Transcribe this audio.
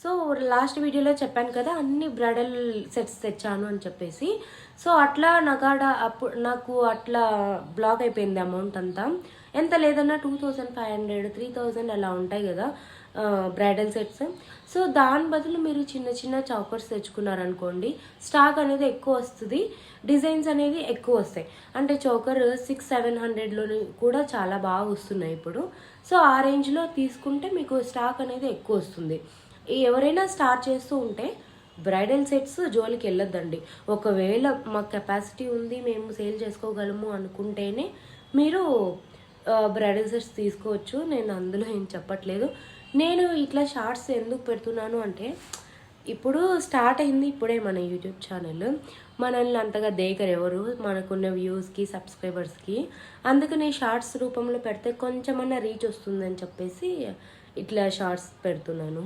So last వీడియోలో చెప్పాను కదా అన్ని బ్రైడల్ సెట్స్ తెచ్చాను అని చెప్పేసి. సో అట్లా అప్పుడు నాకు అట్లా బ్లాక్ అయిపోయింది అమౌంట్ అంతా. ఎంత లేదన్నా 2500 3000 అలా ఉంటాయి కదా బ్రైడల్ సెట్స్. సో దాని బదులు మీరు చిన్న చిన్న చౌకర్స్ తెచ్చుకున్నారనుకోండి, స్టాక్ అనేది ఎక్కువ వస్తుంది, డిజైన్స్ అనేది ఎక్కువ వస్తాయి. అంటే చౌకర్ 600-700లో కూడా చాలా బాగా వస్తున్నాయి ఇప్పుడు. సో ఆ రేంజ్లో తీసుకుంటే మీకు స్టాక్ అనేది ఎక్కువ వస్తుంది. ఎవరైనా స్టార్ట్ చేస్తూ ఉంటే బ్రైడల్ సెట్స్ జోలికి వెళ్ళొద్దండి. ఒకవేళ మాకు కెపాసిటీ ఉంది, మేము సేల్ చేసుకోగలము అనుకుంటేనే మీరు బ్రైడల్ సెట్స్ తీసుకోవచ్చు. నేను అందులో ఏం చెప్పట్లేదు. నేను ఇట్లా షార్ట్స్ ఎందుకు పెడుతున్నాను అంటే, ఇప్పుడు స్టార్ట్ అయింది ఇప్పుడే మన యూట్యూబ్ ఛానల్. మనల్ని అంతగా దేకరు ఎవరు, మనకున్న వ్యూస్కి సబ్స్క్రైబర్స్కి. అందుకని షార్ట్స్ రూపంలో పెడితే కొంచెమన్నా రీచ్ వస్తుందని చెప్పేసి ఇట్లా షార్ట్స్ పెడుతున్నాను.